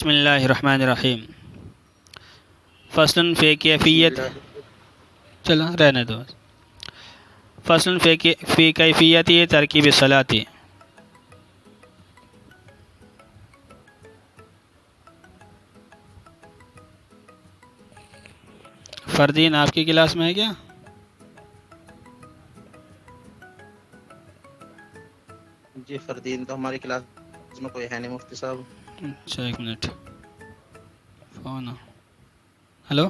بسم اللہ الرحمن الرحیم فصل فی کیفیت چلو رہنے دو فصل فی کیفیت ترکیب الصلاۃ فردین آپ کی کلاس میں ہے کیا؟ جی فردین تو ہماری کلاس میں کوئی ہے نہیں مفتی صاحب. اچھا ایک منٹ فون ہلو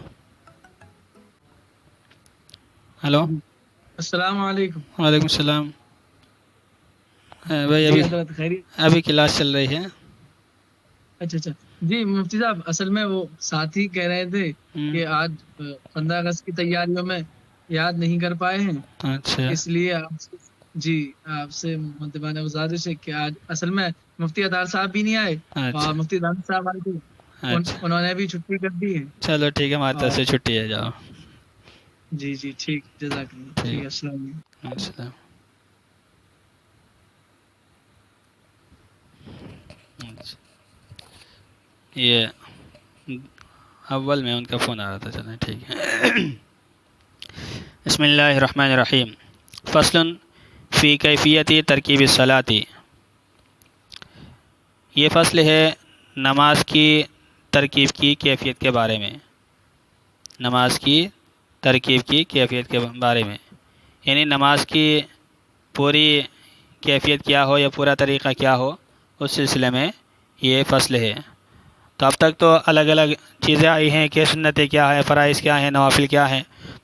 ہلو السلام علیکم. وعلیکم السلام. بھائی جی حضرت خیریت. ابھی کلاس چل رہی ہے. اچھا جی مفتی صاحب اصل میں وہ ساتھی کہہ رہے تھے کہ آج 15 اگست کی تیاریوں میں یاد نہیں کر پائے ہیں. اچھا اس لیے آپ سے مدبانہ گزارش ہے کہ آج اصل میں مفتی اطہر صاحب بھی نہیں آئے اچھا اور مفتی دانش صاحب آئے تھے. اچھا انہوں نے بھی چھٹی کر دی ہے. چلو ٹھیک ہے ہماری طرف اور سے چھٹی ہے. جاؤ. جی ٹھیک جزاک اللہ. ٹھیک ہے السلام علیکم. السلام. یہ اول میں ان کا فون آ رہا تھا. چلیں ٹھیک ہے. بسم اللہ الرحمن الرحیم فصل فی کیفیت ترکیب الصلاۃ. یہ فصل ہے نماز کی ترکیب کی کیفیت کے بارے میں. نماز کی ترکیب کی کیفیت کے بارے میں یعنی نماز کی پوری کیفیت کیا ہو یا پورا طریقہ کیا ہو اس سلسلے میں یہ فصل ہے. تو اب تک تو الگ الگ چیزیں آئی ہیں کہ سنتیں کیا ہے، فرائض کیا ہیں، نوافل کیا ہیں،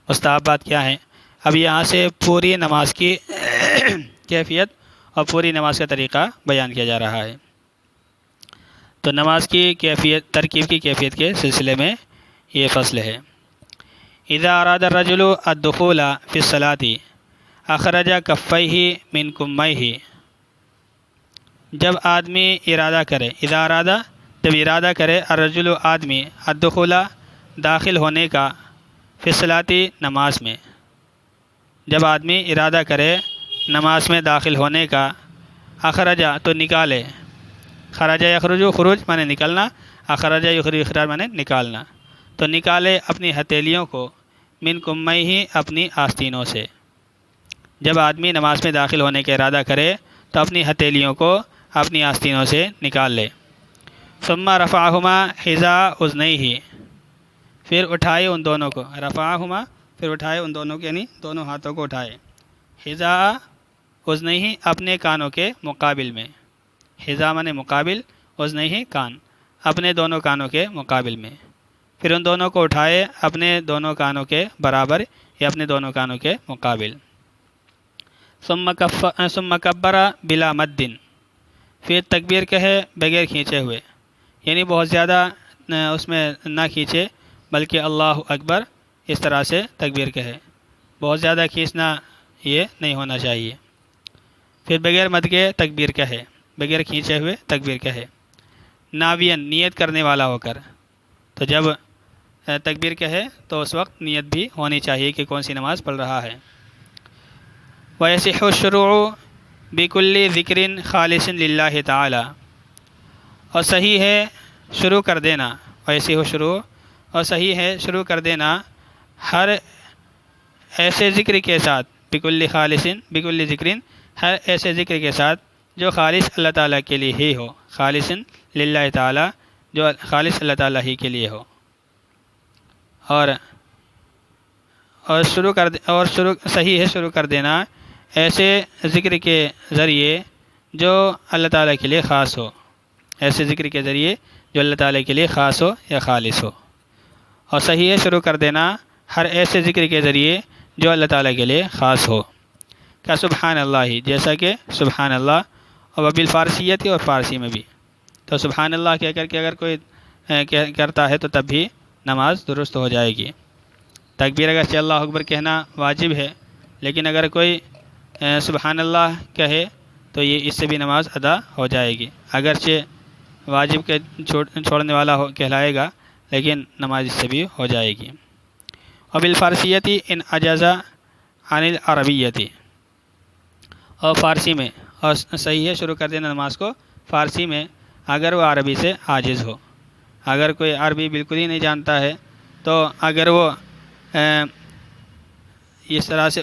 مستحبات کیا ہیں. اب یہاں سے پوری نماز کی کیفیت اور پوری نماز کا طریقہ بیان کیا جا رہا ہے. تو نماز کی کیفیت ترکیب کی کیفیت کے سلسلے میں یہ فصل ہے. اذا اراد الرجل الدخول فی الصلاۃ اخرج کفیہ من کمیہ. جب آدمی ارادہ کرے، اذا ارادہ جب ارادہ کرے، الرجل آدمی، الدخول داخل ہونے کا، فی الصلاۃ نماز میں. جب آدمی ارادہ کرے نماز میں داخل ہونے کا، اخرج تو نکالے، خرج یخرج خروج مانے نکلنا، اخرج یخرج اخراج مانے نکالنا. تو نکالے اپنی ہتھیلیوں کو، من کمیہ اپنی آستینوں سے. جب آدمی نماز میں داخل ہونے کا ارادہ کرے تو اپنی ہتھیلیوں کو اپنی آستینوں سے نکال لے. ثم رفعہما حذاء اذنیہ، پھر اٹھائے ان دونوں کو، رفعہما پھر اٹھائے ان دونوں کو، یعنی دونوں ہاتھوں کو اٹھائے، حذاء اذنیہ اپنے کانوں کے مقابل میں. حذاء مانے مقابل، اذنیہ کان، اپنے دونوں کانوں کے مقابل میں. پھر ان دونوں کو اٹھائے اپنے دونوں کانوں کے برابر یا اپنے دونوں کانوں کے مقابل. ثم کبر بلا مد، پھر تکبیر کہے بغیر کھینچے ہوئے، یعنی بہت زیادہ اس میں نہ کھینچے بلکہ اللہ اکبر اس طرح سے تکبیر کہے. بہت زیادہ کھینچنا یہ نہیں ہونا چاہیے. پھر بغیر مد کے تکبیر کہے، بغیر کھینچے ہوئے تکبیر کہے، ناوین نیت کرنے والا ہو کر. تو جب تکبیر کہے تو اس وقت نیت بھی ہونی چاہیے کہ کون سی نماز پڑھ رہا ہے. وَيَصِحُّ الشُّرُوعُ بِكُلِّ ذِكْرٍ خَالِصٍ لِلَّهِ تَعَالَى، اور صحیح ہے شروع کر دینا، وَيَصِحُّ الشُّرُوعُ اور صحیح ہے شروع کر دینا ہر ایسے ذکر کے ساتھ، بِكُلِّ خَالِصٍ بِكُلِّ ذِكْرٍ ہر ایسے ذکر کے ساتھ جو خالص اللہ تعالیٰ کے لیے ہی ہو، خالصٍ للہ تعالیٰ جو خالص اللہ تعالیٰ ہی کے لیے ہو. اور صحیح ہے شروع کر دینا ایسے ذکر کے ذریعے جو اللہ تعالیٰ کے لیے خاص ہو، ایسے ذکر کے ذریعے جو اللہ تعالیٰ کے لیے خاص ہو یا خالص ہو. اور صحیح ہے شروع کر دینا ہر ایسے ذکر کے ذریعے جو اللہ تعالیٰ کے لیے خاص ہو، کا سبحان اللہ، جیسا کہ سبحان اللہ، اور بالفارسیت اور فارسی میں بھی. تو سبحان اللہ کہہ کر کے اگر کوئی کرتا ہے تو تب بھی نماز درست ہو جائے گی. تکبیر اگرچہ اللہ اکبر کہنا واجب ہے، لیکن اگر کوئی سبحان اللہ کہے تو یہ اس سے بھی نماز ادا ہو جائے گی. اگرچہ واجب کے چھوڑنے والا کہلائے گا لیکن نماز اس سے بھی ہو جائے گی. وبالفارسیت ان عجز عن العربیت، اور فارسی میں، اور صحیح ہے شروع کر دینا نماز کو فارسی میں اگر وہ عربی سے عاجز ہو. اگر کوئی عربی بالکل ہی نہیں جانتا ہے تو اگر وہ اس طرح سے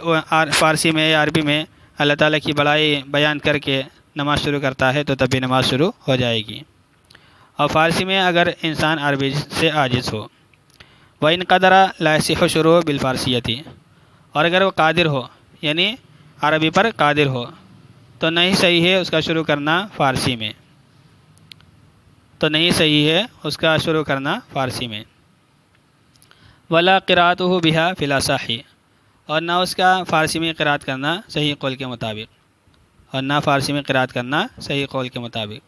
فارسی میں یا عربی میں اللہ تعالیٰ کی بڑائی بیان کر کے نماز شروع کرتا ہے تو تب بھی نماز شروع ہو جائے گی۔ اور فارسی میں اگر انسان عربی سے عاجز ہو، وَإِنْ قَدَرَ لَا يَصِحُّ شُرُوعُ بِالْفَارسِيَّةِ، اور اگر وہ قادر ہو یعنی عربی پر قادر ہو تو نہیں صحیح ہے اس کا شروع کرنا فارسی میں، تو نہیں صحیح ہے اس کا شروع کرنا فارسی میں۔ وَلَا قِرَأَتُهُ بِهَا فِي الْأَصَحِّ، اور نہ اس کا فارسی میں قرات کرنا صحیح قول کے مطابق، اور نہ فارسی میں قرات کرنا صحیح قول کے مطابق،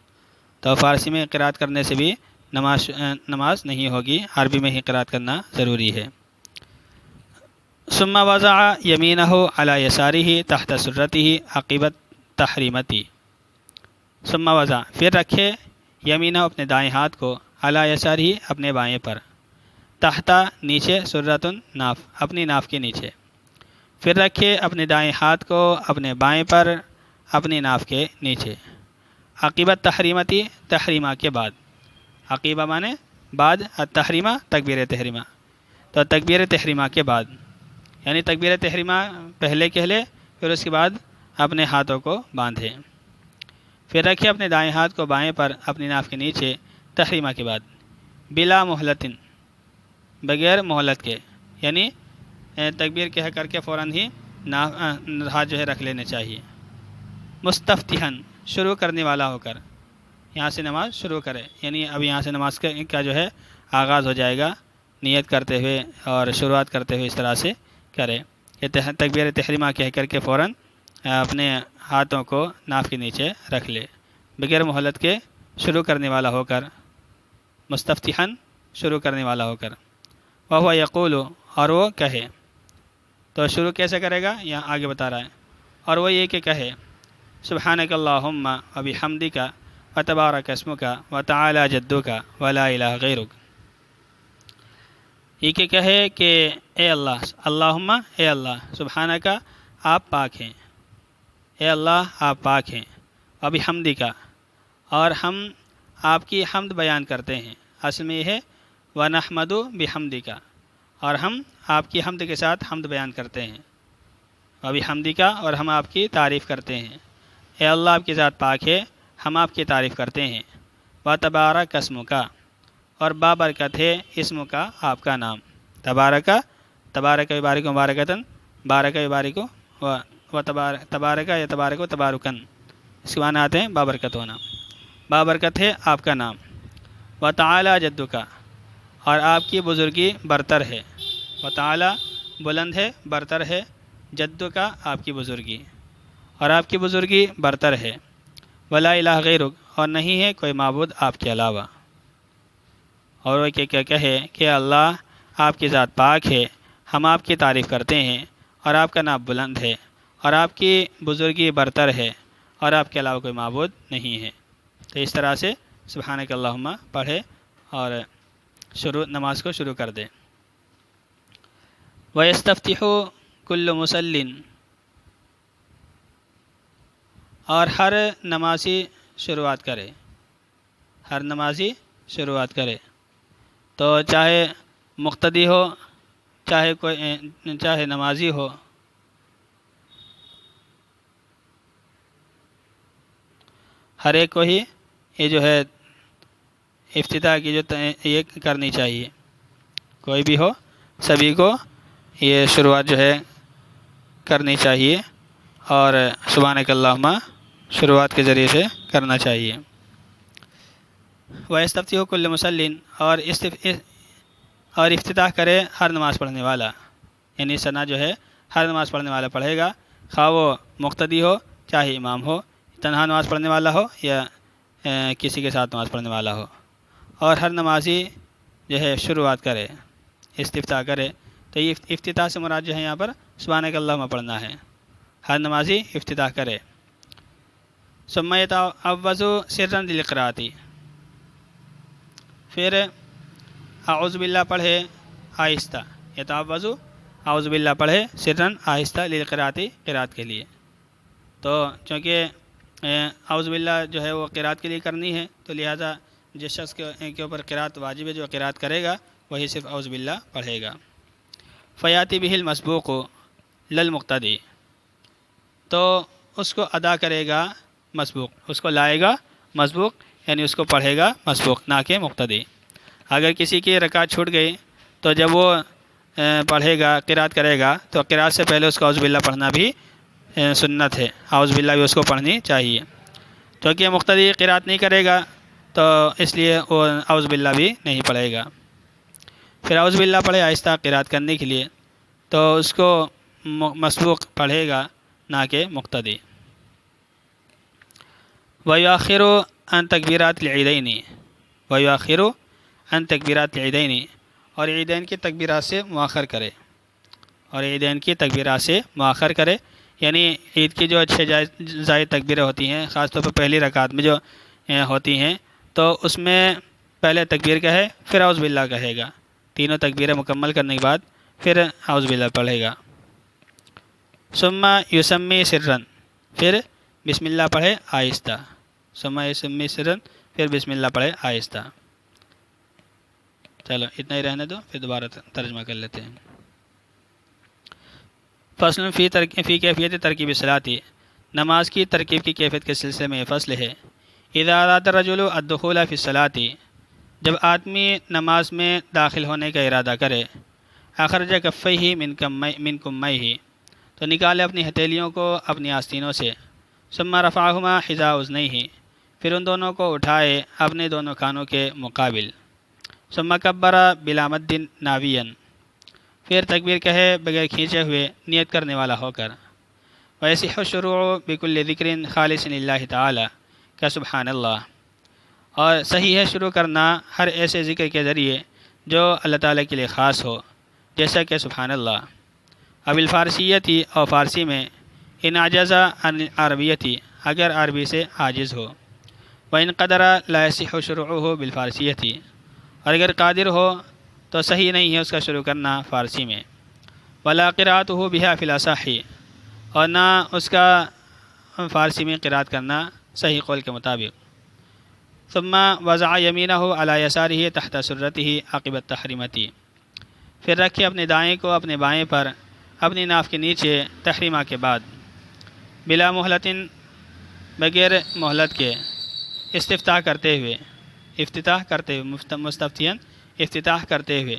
تو فارسی میں قرات کرنے سے بھی نماز نہیں ہوگی، عربی میں ہی قرات کرنا ضروری ہے۔ ثم وضع یمینہ علی یسارہ تحت سرتہ عقب التحریمۃ، ثم وضع پھر رکھے یمینہ اپنے دائیں ہاتھ کو، علی یسارہ اپنے بائیں پر، تحت نیچے، سرۃ ناف اپنی ناف کے نیچے، پھر رکھے اپنے دائیں ہاتھ کو اپنے بائیں پر اپنی ناف کے نیچے، عقب التحریمۃ تحریمہ کے بعد، عقیبہ مانے بعد، التحریمہ تکبیر تحریمہ، تو تکبیر تحریمہ کے بعد، یعنی تکبیر تحریمہ پہلے کہہ لے پھر اس کے بعد اپنے ہاتھوں کو باندھے، پھر رکھے اپنے دائیں ہاتھ کو بائیں پر اپنی ناف کے نیچے تحریمہ کے بعد، بلا مہلت بغیر مہلت کے، یعنی تکبیر کہہ کر کے فوراً ہی ہاتھ جو ہے رکھ لینے چاہیے، مستفتحن شروع کرنے والا ہو کر، یہاں سے نماز شروع کرے، یعنی اب یہاں سے نماز کا جو ہے آغاز ہو جائے گا، نیت کرتے ہوئے اور شروعات کرتے ہوئے اس طرح سے کرے کہ تکبیر تحریمہ کہہ کر کے فوراً اپنے ہاتھوں کو ناف کے نیچے رکھ لے، بغیر مہلت کے شروع کرنے والا ہو کر، مستفتحن شروع کرنے والا ہو کر، وہو یقول، اور وہ کہے، تو شروع کیسے کرے گا یہاں آگے بتا رہا ہے، اور وہ یہ کہ کہے سبحانک اللہم وبحمدک وتبارک اسمک وتعالی جدک ولا الہ غیرک، یہ کہ کہے کہ اے اللہ، اللہم اے اللہ، سبحانک آپ پاک ہیں، اے اللہ آپ پاک ہیں، وبحمدک اور ہم آپ کی حمد بیان کرتے ہیں، اصل میں یہ ہے ونحمد بحمدک، اور ہم آپ کی حمد کے ساتھ حمد بیان کرتے ہیں، وبحمدک اور ہم آپ کی تعریف کرتے ہیں، اے اللہ آپ کی ذات پاک ہے، ہم آپ کی تعریف کرتے ہیں، وتبارک اسمک اور بابرکت ہے اسم کا آپ کا نام، تبارک یبارک مبارکتاً، بارک یبارک و تبارک یا تبارک و تبارکن، اس کے معنی آتے ہیں بابرکت ہونا، بابرکت ہے آپ کا نام، وتعالی جدک اور آپ کی بزرگی برتر ہے، وتعالی بلند ہے، برتر ہے، جدک آپ کی بزرگی اور آپ کی بزرگی برتر ہے، ولا الہ غیرک اور نہیں ہے کوئی معبود آپ کے علاوہ، اور وہ کہ کہے کہ اللہ آپ کی ذات پاک ہے، ہم آپ کی تعریف کرتے ہیں اور آپ کا نام بلند ہے اور آپ کی بزرگی برتر ہے اور آپ کے علاوہ کوئی معبود نہیں ہے، تو اس طرح سے سبحانک اللہم پڑھے اور نماز کو شروع کر دے۔ وَيَسْتَفْتِحُ كُلُّ مُصَلٍّ اور ہر نمازی شروعات کرے، ہر نمازی شروعات کرے، تو چاہے مقتدی ہو چاہے نمازی ہو، ہر ایک کو ہی یہ جو ہے افتتاح کی جو یہ کرنی چاہیے، کوئی بھی ہو سبھی کو یہ شروعات جو ہے کرنی چاہیے اور سبحانک اللہم شروعات کے ذریعے سے کرنا چاہیے۔ وَيَسْتَفْتِحُ كُلُّ مُصَلٍّ اور افتتاح کرے ہر نماز پڑھنے والا، یعنی ثنا جو ہے ہر نماز پڑھنے والا پڑھے گا، خواہ وہ مقتدی ہو چاہے امام ہو، تنہا نماز پڑھنے والا ہو یا کسی کے ساتھ نماز پڑھنے والا ہو، اور ہر نمازی جو ہے شروعات کرے، استفتاح کرے، تو یہ افتتاح سے مراد جو ہے یہاں پر سبحانک اللہم پڑھنا ہے، ہر نمازی افتتاح کرے۔ ثم یتعوذ سرا للقراءۃ، پھر اعوذ باللہ پڑھے آہستہ، یتعوذ اعوذ باللہ پڑھے سرا آہستہ للقراءۃ قرات کے لیے، تو چونکہ اعوذ باللہ جو ہے وہ قرات کے لیے کرنی ہے تو لہٰذا جس شخص کے اوپر قرات واجب ہے جو قرات کرے گا وہی صرف اعوذ باللہ پڑھے گا۔ فیاتی بہ المسبوق للمقتدی، تو اس کو ادا کرے گا مسبوق، اس کو لائے گا مسبوق، یعنی اس کو پڑھے گا مسبوق نہ کہ مقتدی۔ اگر کسی کی رکعت چھوٹ گئی تو جب وہ پڑھے گا قرات کرے گا تو قرات سے پہلے اس کو اعوذ باللہ پڑھنا بھی سنت ہے، اعوذ باللہ بھی اس کو پڑھنی چاہیے، کیونکہ مقتدی قرات نہیں کرے گا تو اس لیے وہ اعوذ باللہ بھی نہیں پڑھے گا۔ پھر اعوذ باللہ پڑھے آہستہ قرات کرنے کے لیے تو اس کو مسبوق پڑھے گا نہ کہ مقتدی۔ وَيُؤَخِّرُ عَنْ تَكْبِيرَاتِ الْعِيدَيْنِ، وَيُؤَخِّرُ عَنْ تَكْبِيرَاتِ الْعِيدَيْنِ، اور عیدین کی تکبیرات سے مؤخر کرے، اور عیدین کی تکبیرات سے مؤخر کرے، یعنی عید کی جو 6 زائد تکبیریں ہوتی ہیں خاص طور پر پہلی رکعت میں جو ہوتی ہیں تو اس میں پہلے تکبیر کہے پھر اعوذ باللہ کہے گا، تینوں تکبیریں مکمل کرنے کے بعد پھر اعوذ باللہ پڑھے گا۔ ثم یسمی سرًا، پھر بسم اللہ پڑھے آہستہ، ثم یسمی سرًا، پھر بسم اللہ پڑھے آہستہ۔ چلو اتنا ہی رہنے دو، پھر دوبارہ ترجمہ کر لیتے ہیں۔ فصل فی کیفیت ترکیب الصلاۃ، نماز کی ترکیب کی کیفیت کے سلسلے میں یہ فصل ہے۔ اذا اراد الرجل الدخول فی الصلاۃ، جب آدمی نماز میں داخل ہونے کا ارادہ کرے، اخرج کفیہ من کمیہ، تو نکالے اپنی ہتھیلیوں کو اپنی آستینوں سے، ثم رفعہما حذاء اذنیہ، پھر ان دونوں کو اٹھائے اپنے دونوں کانوں کے مقابل، ثم کبر بلا مد ناویا، پھر تکبیر کہے بغیر کھینچے ہوئے نیت کرنے والا ہو کر، ویصح الشروع بکل ذکر خالص للہ تعالی کا سبحان اللہ، اور صحیح ہے شروع کرنا ہر ایسے ذکر کے ذریعے جو اللہ تعالیٰ کے لیے خاص ہو، جیسا کہ سبحان اللہ۔ اب الفارسیتی، اور فارسی میں، ان عجز عن عربیتی، اگر عربی سے عاجز ہو، وَإِن قَدَرَ لَا يَصِحُّ شُرُوعُهُ بِالْفَارسِيَّةِ، اور اگر قادر ہو تو صحیح نہیں ہے اس کا شروع کرنا فارسی میں، وَلَا قِرَأَتُهُ بِهَا فِي الْأَصَحِّ، اور نہ اس کا فارسی میں قرات کرنا صحیح قول کے مطابق۔ ثم وضع یمینہ علی یسارہ تحت سرتہ عقب التحریمۃ، پھر رکھے اپنے دائیں کو اپنے بائیں پر اپنی ناف کے نیچے تحریمہ کے بعد، بلا مہلت، بغیر مہلت کے، استفتاح کرتے ہوئے، افتتاح کرتے ہوئے، مستفتین افتتاح کرتے ہوئے،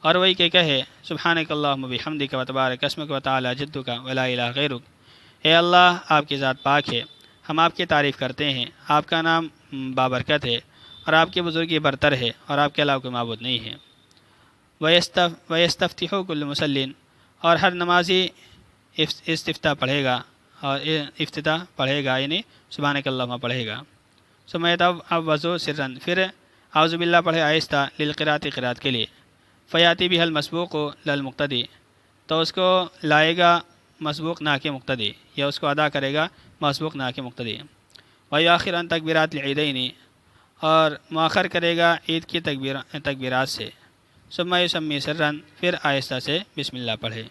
اور وہی کہ کہے سبحانک اللہم بحمدک وتبارک اسمک وتعالی جدک ولا الہ غیرک، اے اللہ آپ کی ذات پاک ہے، ہم آپ کی تعریف کرتے ہیں، آپ کا نام بابرکت ہے اور آپ کی بزرگی برتر ہے اور آپ کے علاوہ کوئی معبود نہیں ہے۔ وَيَسْتَفْتِحُ كُلُّ مُصَلٍّ، اور ہر نمازی استفتاح پڑھے گا، اور افتتاح پڑھے گا یعنی سبحانک اللہم پڑھے گا۔ ثم يتعوذ سرًا، پھر اعوذ باللہ پڑھے آہستہ، للقراءۃ قرات کے لیے، فیاتی بہ المسبوق للمقتدی، تو اس کو لائے گا مسبوق نہ کہ مقتدی، یا اس کو ادا کرے گا مسبوق نہ کہ مقتدی۔ وَيُؤَخِّرُ عَنْ تَكْبِيرَاتِ الْعِيدَيْنِ، اور مؤخر کرے گا عید کی تکبیرات سے، ثم یسمی سرًا، پھر آہستہ سے بسم اللہ پڑھے۔